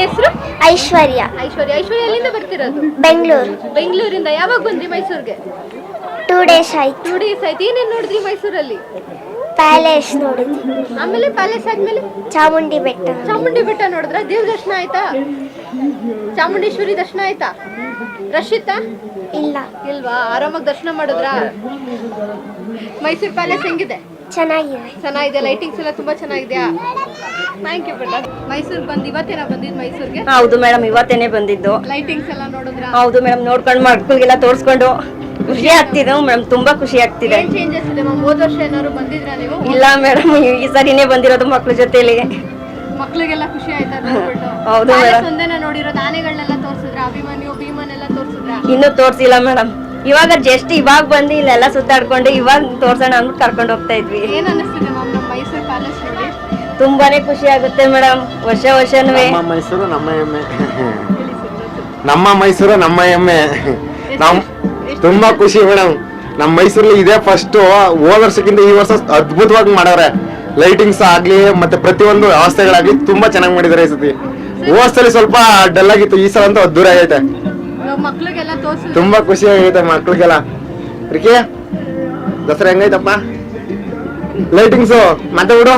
ಹೆಸರು ಐಶ್ವರ್ಯ. ಐಶ್ವರ್ಯ ಎಲ್ಲಿಂದ ಬರ್ತಿರೋದು? ಬೆಂಗಳೂರಿಂದ. ಯಾವಾಗ ಬಂದ್ರಿ ಮೈಸೂರಿಗೆ? 2 days ಆಯ್ತು. 2 days ಆಯ್ತು. ಏನೇನ್ ನೋಡಿದ್ರಿ ಮೈಸೂರಲ್ಲಿ? ಪ್ಯಾಲೇಸ್ ನೋಡಿದ್ವಿ. ಆಮೇಲೆ ಪ್ಯಾಲೇಸ್ ಆದ್ಮೇಲೆ ಚಾಮುಂಡಿ ಬೆಟ್ಟ ನೋಡಿದ್ರ? ದೇವ್ರ ದರ್ಶನ ಆಯ್ತಾ? ಚಾಮುಂಡೇಶ್ವರಿ ದರ್ಶನ ಆಯ್ತಾ? ರಶ್ ಇತ್ತಾ? ಇಲ್ವಾ? ಆರಾಮಾಗಿ ದರ್ಶನ ಮಾಡಿದ್ರಾ? ಮೈಸೂರು ಪ್ಯಾಲೇಸ್ ಹೆಂಗಿದೆ? ಚೆನ್ನಾಗಿದೆ. ಲೈಟಿಂಗ್ಸ್ ಎಲ್ಲ ತುಂಬಾ ಚೆನ್ನಾಗಿದೆಯಾ? ಥ್ಯಾಂಕ್ ಯು ಬೇಟ. ಮೈಸೂರಿಗೆ ಬಂದು ಇವತ್ತೇನ ಬಂದಿದ್ದು ಮೈಸೂರಿಗೆ? ಹೌದು ಮೇಡಮ್, ಇವತ್ತೇನೆ ಬಂದಿದ್ದು. ಲೈಟಿಂಗ್ಸ್ ಎಲ್ಲ ನೋಡಿದ್ರಾ? ಹೌದು ಮೇಡಮ್, ನೋಡ್ಕೊಂಡು ಮಕ್ಕಳಿಗೆಲ್ಲ ತೋರಿಸ್ಕೊಂಡು ಖುಷಿ ಆಗ್ತಿದೆ ಮೇಡಮ್, ತುಂಬಾ ಖುಷಿ ಆಗ್ತಿದೆ. ಏನ್ ಚೇಂಜಸ್ ಇದೆ ಮ್ಯಾಮ್? ಹೋದ ವರ್ಷ ಏನಾದ್ರು ಬಂದಿದ್ರಾ ನೀವು? ಇಲ್ಲ ಮೇಡಮ್, ಈ ಸರಿನೇ ಬಂದಿರೋದು ಮಕ್ಳ ಜೊತೆಲಿ. ಮಕ್ಳಿಗೆಲ್ಲ ಖುಷಿ ಆಯ್ತಾ ನೋಡ್ಬಿಟ್ಟು? ಹೌದು ಮೇಡಮ್. ಒಂದೇನ ನೋಡಿರೋದು? ಆನೆಗಳನ್ನೆಲ್ಲ ತೋರಿಸಿದ್ರ? ಅಭಿಮನ್ಯು ಭೀಮನೆಲ್ಲ ತೋರಿಸಿದ್ರ? ಇನ್ನೂ ತೋರ್ಸಿಲ್ಲ ಮೇಡಮ್. ಇವಾಗ ಬಂದು ಇಲ್ಲೆಲ್ಲ ಸುತ್ತಾಡ್ಕೊಂಡು ಇವಾಗ ತೋರ್ಸೋಣ ಅಂತ ಕರ್ಕೊಂಡು ಹೋಗ್ತಾ ಇದ್ವಿ. ಏನ್ ಅನಿಸ್ತಿದೆ ಮ್ಯಾಮ್ ನಮ್ಮ ಮೈಸೂರು ಪ್ಯಾಲೇಸ್ ನೋಡಿ? ತುಂಬಾನೇ ಖುಷಿ ಆಗುತ್ತೆ ಮೇಡಮ್. ವರ್ಷನೂ ನಮ್ಮ ಮೈಸೂರು ನಮ್ಮ ಹೆಮ್ಮೆ. ನಮ್ಮ ಮೈಸೂರು ನಮ್ಮ ಹೆಮ್ಮೆ. ನಮ್ ತುಂಬಾ ಖುಷಿ ಮೇಡಮ್. ನಮ್ಮ ಮೈಸೂರಲ್ಲಿ ಇದೇ ಫಸ್ಟ್. ಹೋದ ವರ್ಷಕ್ಕಿಂತ ಈ ವರ್ಷ ಅದ್ಭುತವಾಗಿ ಮಾಡವ್ರೆ. ಲೈಟಿಂಗ್ಸ್ ಆಗ್ಲಿ ಮತ್ತೆ ಪ್ರತಿಯೊಂದು ವ್ಯವಸ್ಥೆಗಳಾಗ್ಲಿ ತುಂಬಾ ಚೆನ್ನಾಗಿ ಮಾಡಿದಾರೆ ಈ ಸತಿ. ಹೋದ್ಸಲಿ ಸ್ವಲ್ಪ ಡಲ್ ಆಗಿತ್ತು, ಈ ಸಲ ಅಂತೂ ಅದ್ದೂರಿ ಆಗೈತೆ. ಮಕ್ಳಿಗೆಲ್ಲ ತೋರಿಸಿ ತುಂಬಾ ಖುಷಿ ಆಗೈತೆ ಮಕ್ಳಿಗೆಲ್ಲ. ರಿಕಿ, ದಸರಾ ಹೆಂಗೈತಪ್ಪ? ಲೈಟಿಂಗ್ಸು ಮತ್ತೆ ಬಿಡು.